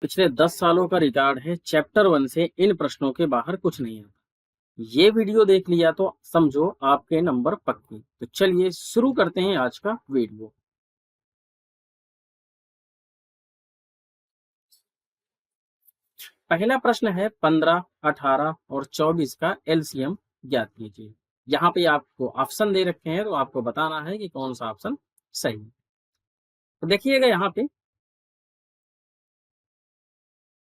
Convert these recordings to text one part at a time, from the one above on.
पिछले 10 सालों का रिकॉर्ड है। चैप्टर 1 से इन प्रश्नों के बाहर कुछ नहीं आता। ये वीडियो देख लिया तो समझो आपके नंबर पक्के। तो चलिए शुरू करते हैं आज का वीडियो। पहला प्रश्न है 15, 18 और 24 का एलसीएम ज्ञात कीजिए। यहाँ पे आपको ऑप्शन दे रखे हैं तो आपको बताना है कि कौन सा ऑप्शन सही है। तो देखिएगा यहाँ पे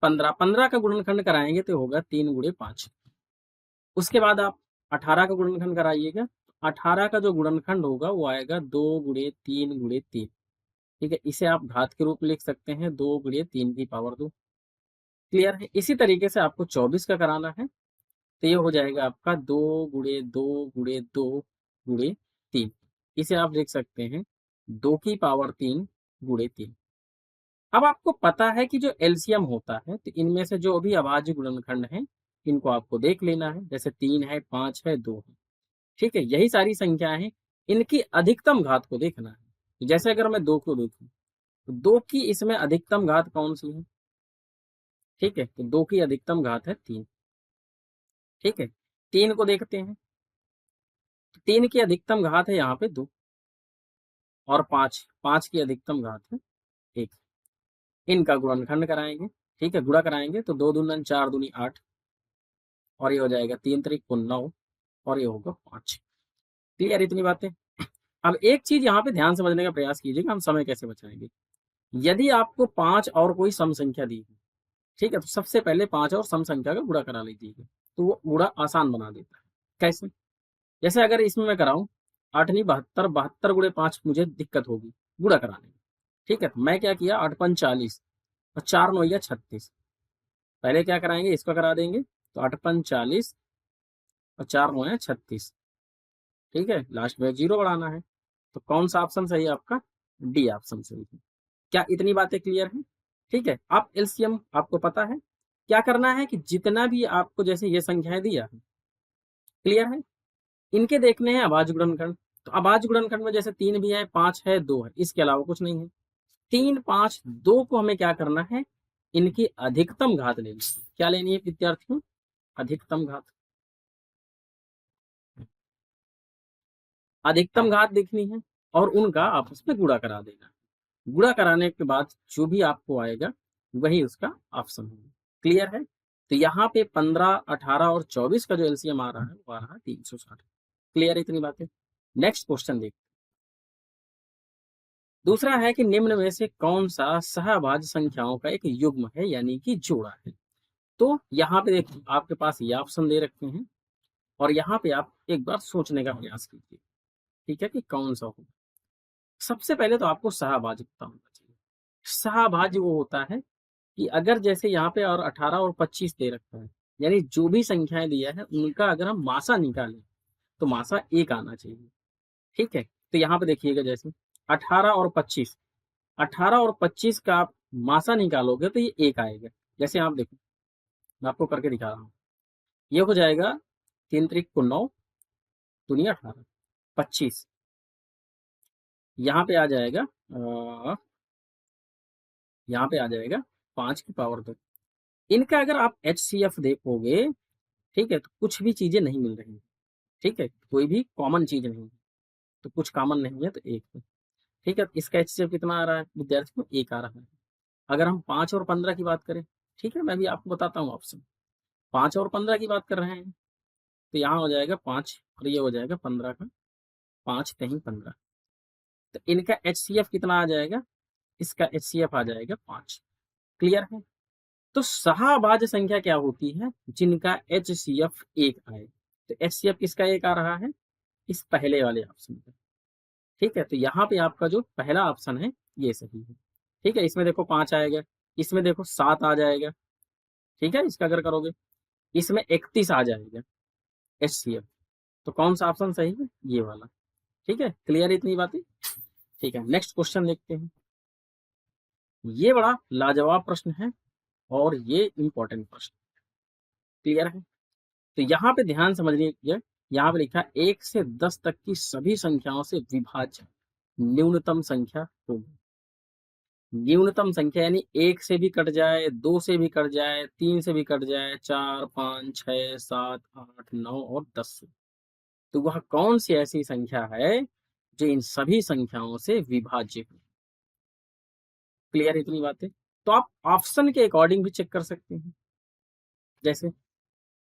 15 का गुणनखंड कराएंगे तो होगा 3 × 5। उसके बाद आप 18 का गुणनखंड कराइएगा। 18 का जो गुणनखंड होगा वो आएगा 2 × 3 × 3। ठीक है, इसे आप घात के रूप में लिख सकते हैं 2 × 3 की पावर 2। क्लियर है। इसी तरीके से आपको 24 का कराना है तो ये हो जाएगा आपका 2 × 2 × 2 × 3। इसे आप लिख सकते हैं 2 की पावर 3 × 3। अब आपको पता है कि जो एलसीएम होता है तो इनमें से जो भी अभाज्य गुणनखंड है इनको आपको देख लेना है। जैसे 3 है, 5 है, 2 है। ठीक है, यही सारी संख्याएं हैं। इनकी अधिकतम घात को देखना है। जैसे अगर मैं 2 को देखूं तो 2 की इसमें अधिकतम घात कौन सी है। ठीक है, तो 2 की अधिकतम घात है 3। ठीक है, 3 को देखते हैं तो 3 की अधिकतम घात है यहाँ पे 2। और 5, 5 की अधिकतम घात है 1। इनका गुणनखंड कराएंगे। ठीक है, गुणा कराएंगे तो 2 दूनी 4 दूनी 8 और ये हो जाएगा 3 त्रिक 9 और ये होगा 5। क्लियर इतनी बातें। अब एक चीज यहाँ पे ध्यान समझने का प्रयास कीजिएगा, हम समय कैसे बचाएंगे। यदि आपको 5 और कोई सम संख्या दी है, ठीक है, तो सबसे पहले 5 और सम संख्या का गुणा करा लीजिएगा तो वो गुणा आसान बना देता है। कैसे? जैसे अगर इसमें मैं कराऊं 8 नहीं 72, 72 × 5 मुझे दिक्कत होगी गुणा कराने में। ठीक है, तो मैं क्या किया 8 × 5 = 40 और 4 × 9 = 36। पहले क्या कराएंगे, इसका करा देंगे तो 8 × 5 = 40 और 4 × 9 = 36। ठीक है, लास्ट में 0 बढ़ाना है। तो कौन सा ऑप्शन सही है आपका? डी ऑप्शन सही है। क्या इतनी बातें क्लियर हैं? ठीक है, आप एलसीएम आपको पता है क्या करना है कि जितना भी आपको जैसे ये संख्याएं दिया है, क्लियर है, इनके देखने हैं अभाज्य गुणनखंड। तो अभाज्य गुणनखंड में जैसे 3 भी है, 5 है, 2 है, इसके अलावा कुछ नहीं है। 3, 5, 2 को हमें क्या करना है, इनकी अधिकतम घात लेनी है। क्या लेनी है विद्यार्थियों? अधिकतम घात। अधिकतम घात देखनी है और उनका आपस में गुणा करा देना। गुणा कराने के बाद जो भी आपको आएगा वही उसका ऑप्शन होगा। क्लियर है। तो यहाँ पे 15, 18 और 24 का जो एलसीएम आ रहा है वो आ रहा है 360। क्लियर है इतनी बातें। नेक्स्ट क्वेश्चन देखते। दूसरा है कि निम्न में से कौन सा सहभाज्य संख्याओं का एक युग्म है यानी कि जोड़ा है। तो यहाँ पे देखिए आपके पास ये ऑप्शन दे रखे हैं और यहाँ पे आप एक बार सोचने का प्रयास कीजिए। ठीक है, कि कौन सा होगा। सबसे पहले तो आपको सहभाज्य पता होना चाहिए। सहभाज्य वो होता है कि अगर जैसे यहाँ पे और 18 और 25 दे रखा है, यानी जो भी संख्याएं दिया है उनका अगर हम मासा निकालें तो मासा 1 आना चाहिए। ठीक है, तो यहाँ पे देखिएगा जैसे 18 और 25, 18 और 25 का आप मासा निकालोगे तो ये 1 आएगा। जैसे आप देखो, मैं आपको करके दिखा रहा हूँ। ये हो जाएगा 3 त्रिक 9 दूनी 18, 25। यहाँ पे आ जाएगा यहाँ पे आ जाएगा 5 की पावर 2। इनका अगर आप HCF देखोगे, ठीक है, तो कुछ भी चीजें नहीं मिल रही। ठीक है, कोई भी कॉमन चीज नहीं है, तो कुछ कॉमन नहीं है तो 1 है। ठीक है, इसका HCF कितना आ रहा है विद्यार्थियों? 1 आ रहा है। अगर हम 5 और 15 की बात करें, ठीक है, मैं भी आपको बताता हूँ ऑप्शन। 5 और 15 की बात कर रहे हैं तो यहाँ हो जाएगा 5 और ये हो जाएगा 15 का 5 कहीं 15। तो इनका HCF कितना आ जाएगा? इसका HCF आ जाएगा 5। क्लियर है। तो सहभाज्य संख्या क्या होती है? जिनका HCF 1 आए। तो HCF किसका 1 आ रहा है? इस पहले वाले ऑप्शन का। ठीक है, तो यहाँ पे आपका जो पहला ऑप्शन है ये सही है। ठीक है, इसमें देखो 5 आएगा, इसमें देखो 7 आ जाएगा। ठीक है, इसका अगर करोगे इसमें 31 आ जाएगा HCF। तो कौन सा ऑप्शन सही है? ये वाला। ठीक है, क्लियर इतनी बातें। ठीक है, नेक्स्ट क्वेश्चन देखते हैं। ये बड़ा लाजवाब प्रश्न है और ये इंपॉर्टेंट प्रश्न। क्लियर है। तो यहाँ पे ध्यान समझिए, यहाँ पे लिखा 1 से 10 तक की सभी संख्याओं से विभाज्य न्यूनतम संख्या होगी। न्यूनतम संख्या यानी 1 से भी कट जाए, 2 से भी कट जाए, 3 से भी कट जाए, 4, 5, 6, 7, 8, 9 और 10 से। तो वह कौन सी ऐसी संख्या है जो इन सभी संख्याओं से विभाज्य है? क्लियर इतनी बातें? तो आप ऑप्शन के अकॉर्डिंग भी चेक कर सकते हैं। जैसे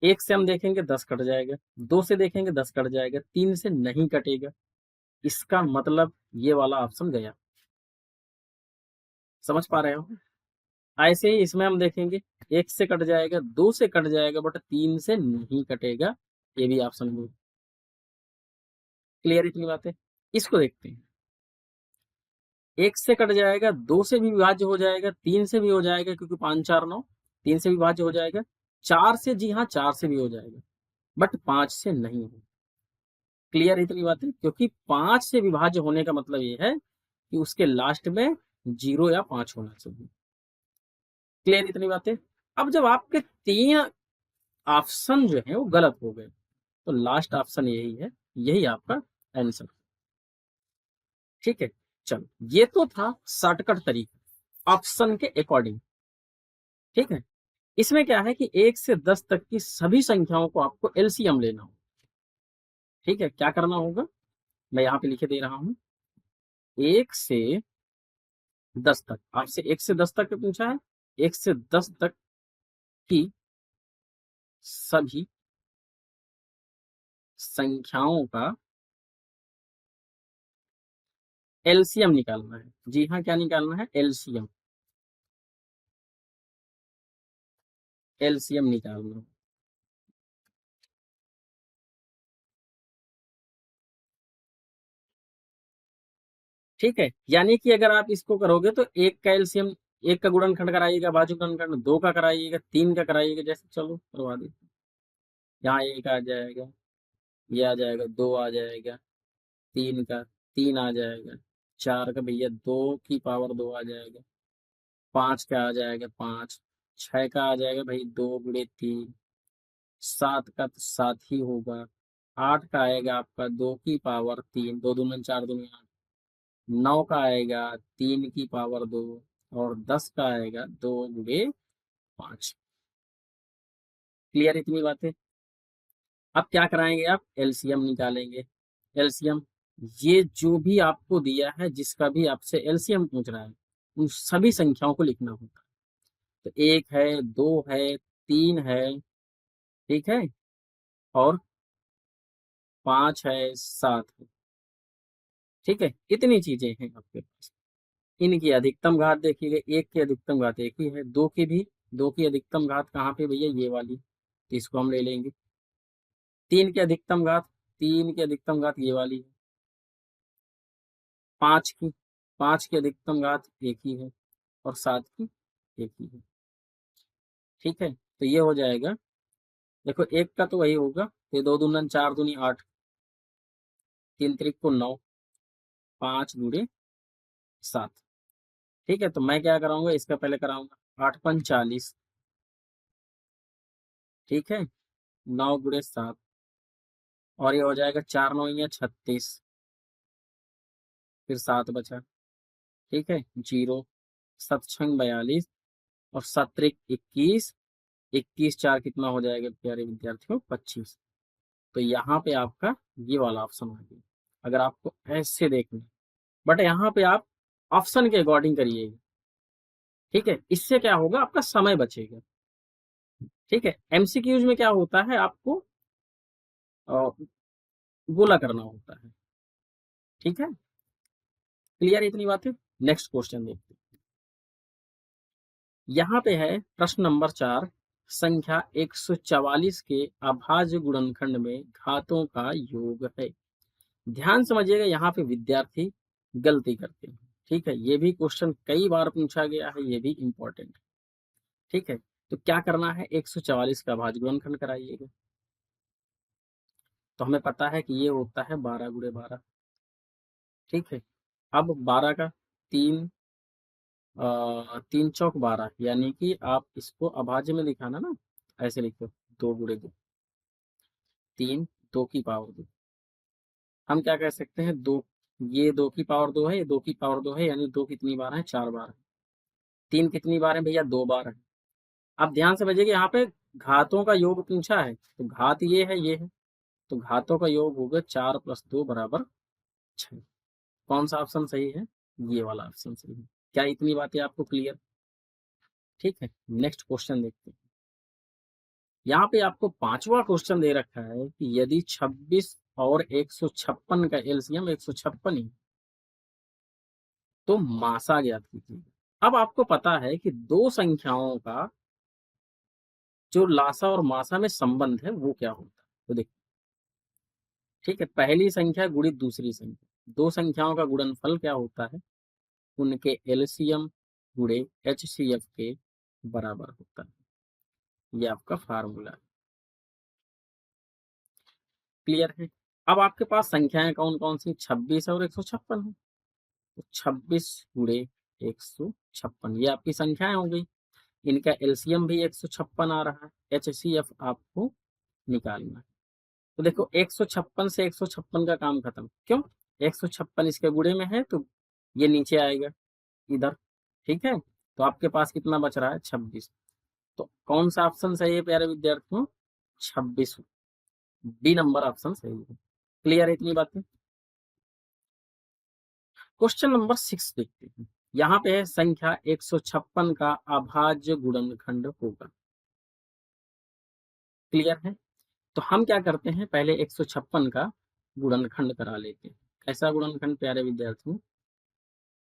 1 से हम देखेंगे 10 कट जाएगा, 2 से देखेंगे 10 कट जाएगा, 3 से नहीं कटेगा। इसका मतलब ये वाला ऑप्शन गया। समझ पा रहे हो? ऐसे ही इसमें हम देखेंगे 1 से कट जाएगा, 2 से कट जाएगा, बट 3 से नहीं कटेगा। ये भी ऑप्शन हो। क्लियर इतनी बातें? इसको देखते हैं। 1 से कट जाएगा, 2 से भी विभाज्य हो जाएगा, 3 से भी हो जाएगा क्योंकि 5, 4, 9, 3 से भी विभाज्य हो जाएगा, 4 से, जी हाँ 4 से भी हो जाएगा, बट 5 से नहीं हो। क्लियर इतनी बातें? क्योंकि 5 से विभाज्य होने का मतलब ये है कि उसके लास्ट में 0 या 5 होना चाहिए। क्लियर इतनी बातें? अब जब आपके 3 ऑप्शन जो है वो गलत हो गए, तो लास्ट ऑप्शन यही है, यही आपका आंसर। ठीक है, चलो ये तो था शॉर्टकट तरीका ऑप्शन के अकॉर्डिंग। ठीक है, इसमें क्या है कि 1 से 10 तक की सभी संख्याओं को आपको एलसीएम लेना होगा। ठीक है, क्या करना होगा, मैं यहाँ पे लिखे दे रहा हूं। 1 से 10 तक, आपसे 1 से 10 तक पूछा है, 1 से 10 तक की सभी संख्याओं का एलसीएम निकालना है। जी हाँ, क्या निकालना है, एलसीएम। एलसीएम निकालना है। ठीक है, यानी कि अगर आप इसको करोगे तो एक का एलसीएम, एक का गुणनखंड कराइएगा, बाजू गुणनखंड, दो का कराइएगा, तीन का कराइएगा, जैसे चलो करवा दीजिए। यहाँ एक आ जाएगा, ये आ जाएगा, दो आ जाएगा, तीन का तीन आ जाएगा, चार का भैया दो की पावर दो आ जाएगा, पांच का आ जाएगा पांच, छह का आ जाएगा भाई दो गुणे तीन, सात का तो सात ही होगा, आठ का आएगा आपका दो की पावर तीन, दो दूनी चार दूनी आठ, नौ का आएगा तीन की पावर दो, और 10 का आएगा दो गुणे पांच। क्लियर इतनी बातें? अब क्या कराएंगे, आप एलसीएम निकालेंगे। एलसीएम, ये जो भी आपको दिया है, जिसका भी आपसे एलसीएम पूछ रहा है, उन सभी संख्याओं को लिखना होता है। तो एक है, दो है, तीन है, ठीक है, और पांच है, सात है। ठीक है, इतनी चीजें हैं आपके पास। इनकी अधिकतम घात देखिएगा, एक की अधिकतम घात एक ही है, दो की भी, दो की अधिकतम घात कहाँ पे भैया, ये वाली, तो इसको हम ले लेंगे। तीन की अधिकतम घात, तीन की अधिकतम घात ये वाली है। पांच की, पांच की अधिकतम घात एक ही है, और सात की एक ही है। ठीक है, तो ये हो जाएगा, देखो एक का तो वही होगा, ये दो दूनी चार दूनी आठ, तीन त्रिक को नौ, पांच गुणे सात। ठीक है, तो मैं क्या कराऊंगा, इसका पहले कराऊंगा, आठ पंच 40, ठीक है, नौ गुणे सात, और ये हो जाएगा चार नौ या 36, फिर सात बचा, ठीक है, जीरो, सत छंग 42, और सत्रिक 21, 21 चार कितना हो जाएगा प्यारे विद्यार्थियों, 25। तो यहाँ पे आपका ये वाला ऑप्शन आ गया, अगर आपको ऐसे देखना। बट यहाँ पे आप ऑप्शन के अकॉर्डिंग करिएगा। ठीक है, इससे क्या होगा, आपका समय बचेगा। ठीक है, एमसीक्यूज में क्या होता है, आपको अ, गोला करना होता है। ठीक है, क्लियर इतनी बातें? नेक्स्ट क्वेश्चन देखते हैं। यहाँ पे है प्रश्न नंबर 4, संख्या 144 के अभाज्य गुणनखंड में घातों का योग है। ध्यान समझिएगा, यहाँ पे विद्यार्थी गलती करते हैं। ठीक है, ये भी क्वेश्चन कई बार पूछा गया है, ये भी इंपॉर्टेंट है। ठीक है, तो क्या करना है, 144 का अभाज्य गुणनखंड कराइएगा। तो हमें पता है कि ये होता है 12 गुणे 12। ठीक है, अब 12 का तीन, तीन चौक 12, यानी कि आप इसको अभाज्य में लिखाना ना, ऐसे लिखो, दो गुणे दो, तीन, दो की पावर दो। हम क्या कह सकते हैं, दो, ये दो की पावर दो है, ये दो की पावर दो है, यानी दो कितनी बार है, चार बार है। 3 कितनी बार है भैया? 2 बार है। अब ध्यान से बजेगी, यहाँ पे घातों का योग पूछा है, तो घात ये है, तो घातों का योग होगा 4 + 2 = 6। कौन सा ऑप्शन सही है? ये वाला ऑप्शन सही है। क्या इतनी बातें आपको क्लियर? ठीक है, नेक्स्ट क्वेश्चन देखते हैं। यहाँ पे आपको पांचवा क्वेश्चन दे रखा है कि यदि 26 और 156 का एलसीएम 156 ही, तो मासा ज्ञात कीजिए। अब आपको पता है कि दो संख्याओं का जो लासा और मासा में संबंध है वो क्या होता है, तो देखिए। ठीक है, पहली संख्या गुणित दूसरी संख्या, दो संख्याओं का गुणनफल क्या होता है? उनके एलसीएम गुणे एचसीएफ के बराबर होता है। ये आपका फार्मूला है। क्लियर है? अब आपके पास संख्याएं कौन कौन सी? 26 और 156 है। तो 26 गुणे 156 ये आपकी संख्याएं हो गई। इनका एलसीएम भी 156 आ रहा है, एचसीएफ आपको निकालना है। तो देखो 156 से 156 का काम खत्म। क्यों? 156 इसके गुणे में है, तो ये नीचे आएगा इधर। ठीक है, तो आपके पास कितना बच रहा है? 26। तो कौन सा ऑप्शन सही है प्यारे विद्यार्थियों? 26, डी नंबर ऑप्शन सही है। क्लियर है इतनी बातें? क्वेश्चन नंबर 6 देखते हैं। यहाँ पे है संख्या 156 का अभाज्य गुणनखंड होगा। क्लियर है? तो हम क्या करते हैं, पहले 156 का गुणनखंड करा लेते हैं। कैसा गुणनखंड प्यारे विद्यार्थियों?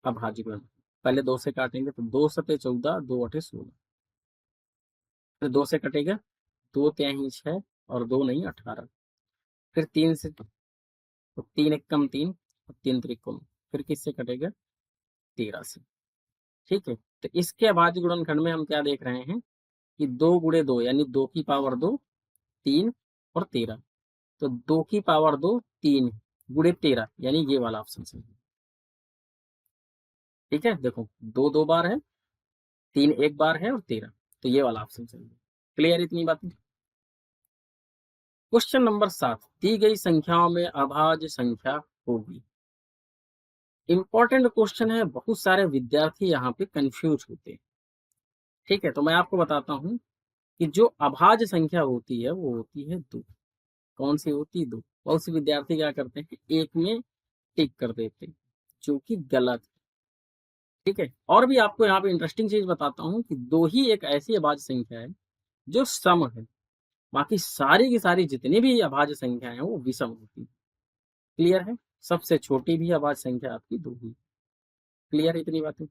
अभाज्य गुणन। पहले 2 से काटेंगे, तो 2 सते 14, 2 अठे 16। फिर 2 से कटेगा, 2 त्याही 6 और 2 नहीं 18। फिर 3 से, तो 3 एकम 3 और 3 त्रिकोण। फिर किससे कटेगा? 13 से। ठीक है, तो इसके अभाज्य गुणनखंड में हम क्या देख रहे हैं कि 2 गुणे 2 यानी 2 की पावर 2, 3 और 13। तो 2 की पावर 2, 3 गुणे 13 यानी ये वाला ऑप्शन सही है। ठीक है, देखो 2 2 बार है, 3 एक बार है और 13, तो ये वाला ऑप्शन सही है। क्लियर इतनी बातें? क्वेश्चन नंबर 7, दी गई संख्याओं में अभाज्य संख्या होगी। इंपॉर्टेंट क्वेश्चन है, बहुत सारे विद्यार्थी यहाँ पे कंफ्यूज होते हैं। ठीक है, तो मैं आपको बताता हूँ कि जो अभाज्य संख्या होती है वो होती है 2। कौन सी होती है? 2। बहुत से विद्यार्थी क्या करते हैं, एक में टिक कर देते हैं, जो कि गलत है। ठीक है, और भी आपको यहाँ पे इंटरेस्टिंग चीज बताता हूँ कि 2 ही एक ऐसी अभाज्य संख्या है जो सम है। बाकी सारी की सारी जितनी भी अभाज्य संख्याएं हैं वो विषम होती है। क्लियर है? सबसे छोटी भी अभाज्य संख्या आपकी 2 ही। क्लियर है इतनी बातें?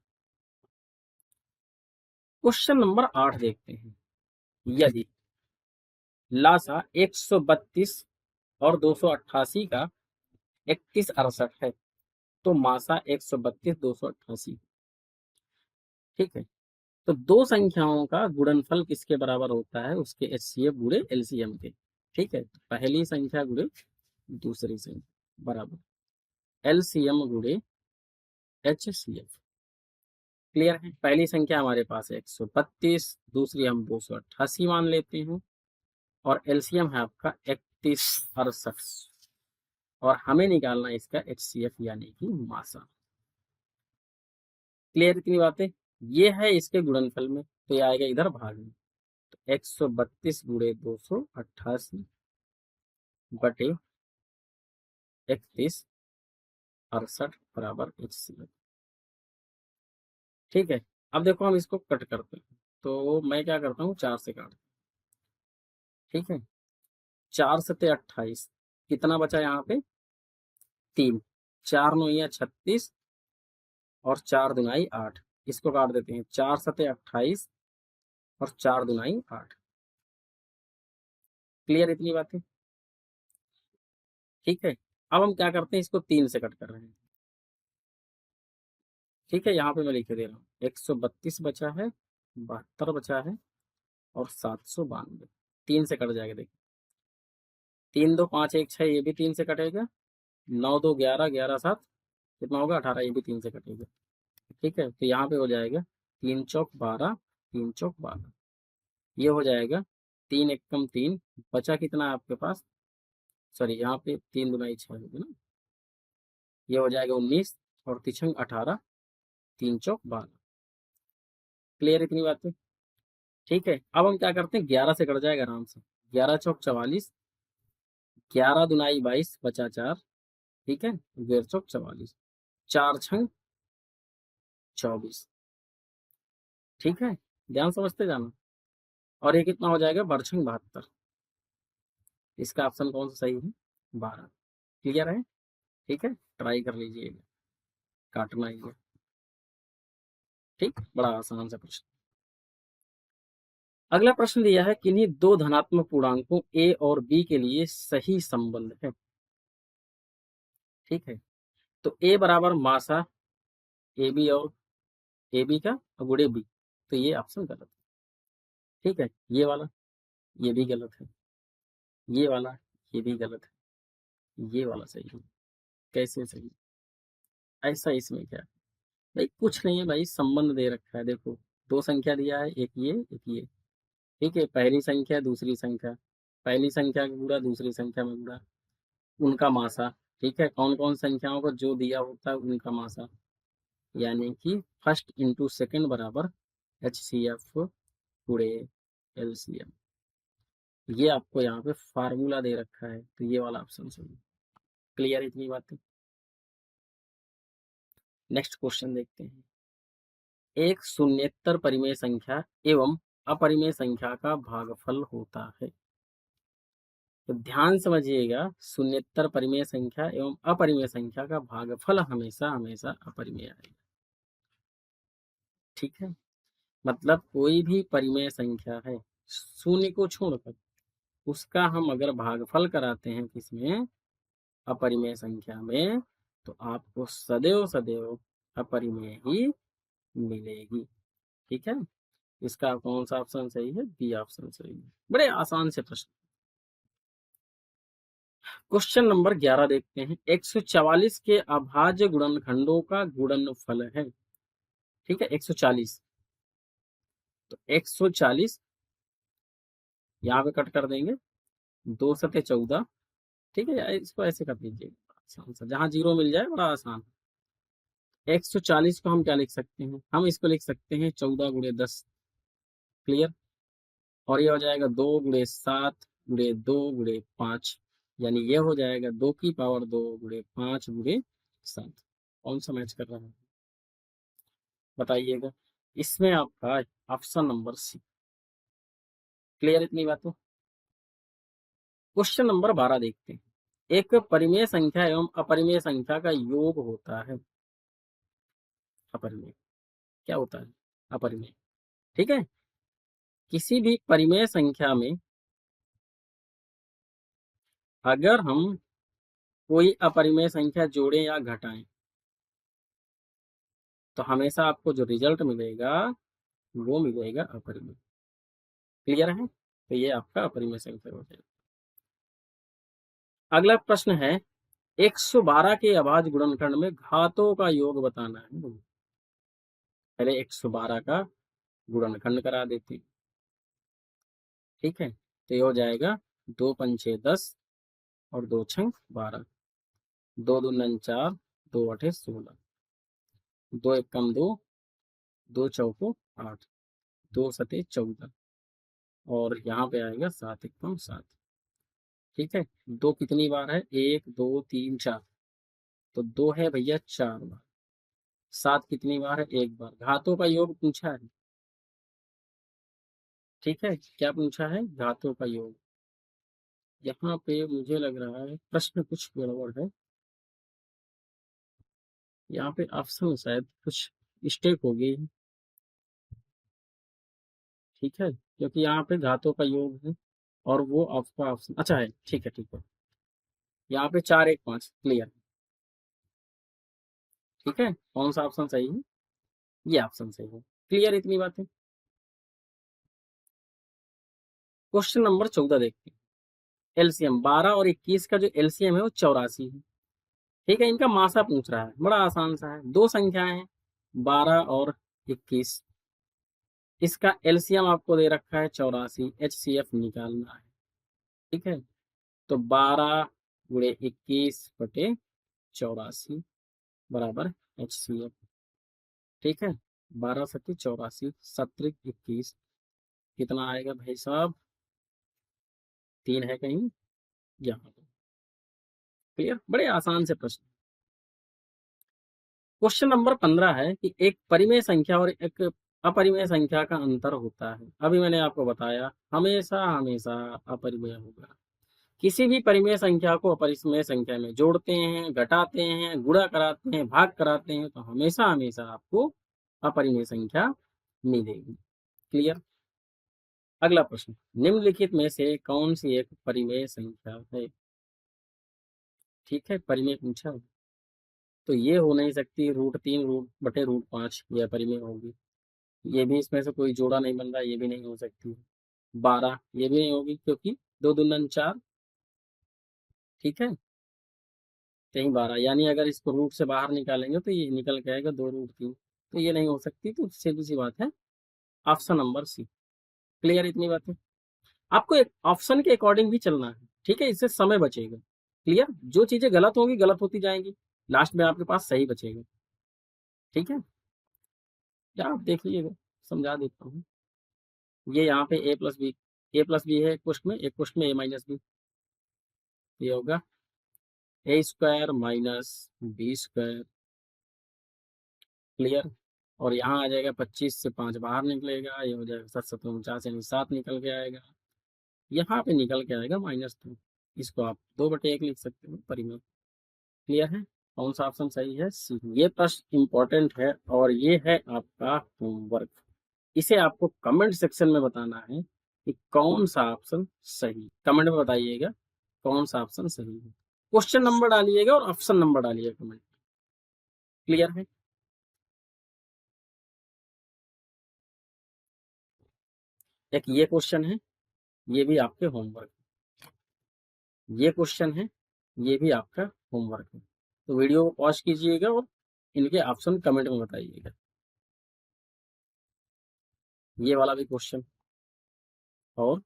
क्वेश्चन नंबर 8 देखते हैं। यदि लासा 132 और 288 का 3168 है, तो मासा 132 288। ठीक है, तो दो संख्याओं का गुणनफल किसके बराबर होता है? उसके एचसीएफ गुणे एलसीएम के। ठीक है, तो पहली संख्या गुणे दूसरी संख्या बराबर एलसीएम गुणे एचसीएफ। क्लियर है? पहली संख्या हमारे पास है 132, दूसरी हम 288 मान लेते हैं, और एलसीएम है आपका 3168, और हमें निकालना है इसका एचसीएफ यानी कि मासा। क्लियर इतनी बातें? ये है इसके गुणनफल में, तो ये आएगा इधर भाग में। तो 132 गुणे 288 बटे 3168 बराबर एचसीएफ। ठीक है, अब देखो हम इसको कट करते हैं, तो मैं क्या करता हूँ, 4 से काट। ठीक है, 4 सते 28, कितना बचा यहाँ पे? 3। 4 9 36 और 4 दुनाई 8। इसको काट देते हैं, 4 सते 28 और 4 दुनाई 8। क्लियर इतनी बातें? ठीक है, अब हम क्या करते हैं, इसको 3 से कट कर रहे हैं। ठीक है, यहाँ पे मैं लिख दे रहा हूँ, 132 बचा है, 72 बचा है, और 792। 3 से कट जाएगा, देखिए 3 2 5 1 6, ये भी 3 से कटेगा। 9 2 11, 11 7 कितना होगा? 18, ये भी 3 से कटेगा। ठीक है, तो यहाँ पे हो जाएगा 3 चौक 12, 3 चौक 12, ये हो जाएगा 3 एकम 3, बचा कितना है आपके पास? सॉरी, यहाँ पे 3 दुनाई 6 होगा ना, ये हो जाएगा 19, और तिछंग 18, 3 चौक 12। क्लियर इतनी बातें? ठीक है, अब हम क्या करते हैं, 11 से कट जाएगा आराम से। 11 चौक 44, 11 दुनाई 22 बचा 4। ठीक है, 11 चौक 44, 4 छंग 24। ठीक है, ध्यान समझते जाना। और ये कितना हो जाएगा, बरछंग 72। इसका ऑप्शन कौन सा सही है, 12। क्लियर है? ठीक है, ट्राई कर लीजिएगा, काटना ही है। ठीक, बड़ा आसान सा प्रश्न। अगला प्रश्न दिया है, किन्हीं दो धनात्मक पूर्णांकों ए और बी के लिए सही संबंध है। ठीक है, तो ए बराबर मासा ए बी और ए बी का गुणे बी, तो ये ऑप्शन गलत है। ठीक है, ये वाला, ये भी गलत है। ये वाला, ये भी गलत है। ये वाला सही है। कैसे सही? ऐसा इसमें क्या है? भाई कुछ नहीं है भाई, संबंध दे रखा है, देखो। दो संख्या दिया है, एक ये एक ये। ठीक है, पहली संख्या दूसरी संख्या, पहली संख्या का गुणा दूसरी संख्या में गुणा, उनका मासा। ठीक है, कौन कौन संख्याओं को जो दिया होता है उनका मासा, यानी कि फर्स्ट इंटू सेकेंड बराबर एच सी एफ गुणे एलसीएम। ये आपको यहाँ पे फार्मूला दे रखा है, तो ये वाला ऑप्शन सही है। क्लियर इतनी बातें? नेक्स्ट क्वेश्चन देखते हैं। एक शून्येतर परिमेय संख्या एवं अपरिमेय संख्या का भागफल होता है। तो ध्यान समझिएगा, शून्येतर परिमेय संख्या एवं अपरिमेय संख्या का भागफल हमेशा हमेशा अपरिमेय आएगा। ठीक है, मतलब कोई भी परिमेय संख्या है शून्य को छोड़कर, उसका हम अगर भागफल कराते हैं किसमें, अपरिमेय संख्या में, तो आपको सदैव सदैव अपरिमेय ही मिलेगी। ठीक है, इसका कौन सा ऑप्शन सही है, बी ऑप्शन सही है। बड़े आसान से प्रश्न। क्वेश्चन नंबर 11 देखते हैं। 144 के अभाज्य गुणनखंडों का गुणनफल है। ठीक है, 140, तो 140 यहाँ पे कट कर देंगे, 2 सते 14। ठीक है, इसको ऐसे कर दीजिए आसान सा, जहां जीरो मिल जाए, बड़ा आसान। 140 को हम क्या लिख सकते हैं, हम इसको लिख सकते हैं 14 गुणे 10। क्लियर? और ये हो जाएगा 2 गुणे 7 गुणे 2 गुणे 5, यानी ये हो जाएगा 2 की पावर 2 गुणे 5 गुणे 7। कौन सा मैच कर रहा है, बताइएगा। इसमें आपका ऑप्शन नंबर सी। क्लियर इतनी बात? क्वेश्चन नंबर 12 देखते हैं। एक परिमेय संख्या एवं अपरिमेय संख्या का योग होता है। अपरिमेय क्या होता है, अपरिमेय। ठीक है, किसी भी परिमेय संख्या में अगर हम कोई अपरिमेय संख्या जोड़ें या घटाएं, तो हमेशा आपको जो रिजल्ट मिलेगा वो मिलेगा अपरिमेय। क्लियर है? तो ये आपका अपरिमेय संख्या हो जाएगा। अगला प्रश्न है, 112 के अभाज्य गुणनखंड में घातों का योग बताना है। पहले 112 का गुणनखंड करा देते हैं। ठीक है, तो ये हो जाएगा 2 पंचे 10 और 2 छंग 12, 2 दूनी 4, 2 अठे 16, 2 एकम 2, 2 चौको 8, 2 सते 14, और यहाँ पे आएगा 7 एकम 7। ठीक है, दो कितनी बार है, 1 2 3 4, तो 2 है भैया 4 बार। 7 कितनी बार है, 1 बार। घातों का योग पूछा है। ठीक है, क्या पूछा है, घातों का योग। यहाँ पे मुझे लग रहा है प्रश्न कुछ गड़बड़ है, यहाँ पे ऑप्शन शायद कुछ मिस्टेक हो गई है। ठीक है, क्योंकि यहाँ पे घातों का योग है और वो आपका ऑप्शन अच्छा है। ठीक है, ठीक है, यहाँ पे 4 1 5 क्लियर। ठीक है, कौन सा ऑप्शन सही है, ये ऑप्शन सही है। क्लियर इतनी बात है। क्वेश्चन नंबर 14 देखते हैं। एलसीएम 12 और 21 का जो एलसीएम है वो 84 है। ठीक है, इनका मासा पूछ रहा है, बड़ा आसान सा है। दो संख्याएं हैं 12 और 21, इसका एलसीएम आपको दे रखा है 84, एचसीएफ निकालना है। ठीक है, तो 12 गुणे 21 बटे 84 बराबर एचसीएफ। ठीक है, 12 सत्ती 84, 17 21, कितना आएगा भाई साहब? 3 है कहीं यहाँ पे। क्लियर? बड़े आसान से प्रश्न। क्वेश्चन नंबर 15 है कि एक परिमेय संख्या और एक अपरिमेय संख्या का अंतर होता है। अभी मैंने आपको बताया हमेशा हमेशा अपरिमेय होगा। किसी भी परिमेय संख्या को अपरिमेय संख्या में जोड़ते हैं, घटाते हैं, गुणा कराते हैं, भाग कराते हैं तो हमेशा हमेशा आपको अपरिमेय संख्या मिलेगी। क्लियर? अगला प्रश्न, निम्नलिखित में से कौन सी एक परिमेय संख्या है? ठीक है, परिमेय पूछा है। तो ये हो नहीं सकती √3 √5, यह परिमेय होगी। ये भी इसमें से कोई जोड़ा नहीं बन रहा, ये भी नहीं हो सकती। 12 ये भी नहीं होगी क्योंकि 2 दूनी 4। ठीक है, कहीं 12 यानी अगर इसको रूट से बाहर निकालेंगे तो ये निकल के आएगा 2√3, तो ये नहीं हो सकती। तो सीधी सी बात है, ऑप्शन नंबर सी। क्लियर इतनी बात है? आपको एक ऑप्शन के अकॉर्डिंग भी चलना है। ठीक है, इससे समय बचेगा। क्लियर? जो चीजें गलत होंगी गलत होती जाएंगी, लास्ट में आपके पास सही बचेगा। ठीक है, क्या आप देख लीजिएगा, समझा देता हूँ। ये यहाँ पे ए प्लस बी है क्वेश्चन में, एक क्वेश्चन में a-b, ये होगा a² माइनस b²। क्लियर? और यहाँ आ जाएगा 25 से 5 बाहर निकलेगा, ये हो जाएगा 7 7 49 यानी 7 निकल के आएगा। यहाँ पे निकल के आएगा -2। इसको आप 2/1 लिख सकते हो परिमेय। क्लियर है? कौन सा ऑप्शन सही है? सी। ये प्रश्न इंपॉर्टेंट है और ये है आपका होमवर्क। इसे आपको कमेंट सेक्शन में बताना है कि कौन सा ऑप्शन सही। कमेंट में बताइएगा कौन सा ऑप्शन सही है। क्वेश्चन नंबर डालिएगा और ऑप्शन नंबर डालिएगा कमेंट। क्लियर है? एक ये क्वेश्चन है, ये भी आपके होमवर्क। ये क्वेश्चन है, ये भी आपका होमवर्क है। तो वीडियो को पॉज कीजिएगा और इनके ऑप्शन कमेंट में बताइएगा। ये वाला भी क्वेश्चन और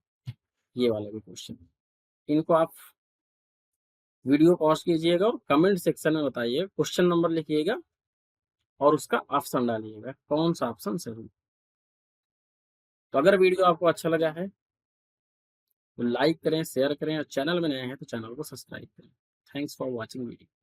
ये वाला भी क्वेश्चन, इनको आप वीडियो पॉज कीजिएगा और कमेंट सेक्शन में बताइए, क्वेश्चन नंबर लिखिएगा और उसका ऑप्शन डालिएगा कौन सा ऑप्शन सही। तो अगर वीडियो आपको अच्छा लगा है तो लाइक करें, शेयर करें और चैनल में नए हैं तो चैनल को सब्सक्राइब करें। Thanks for watching video.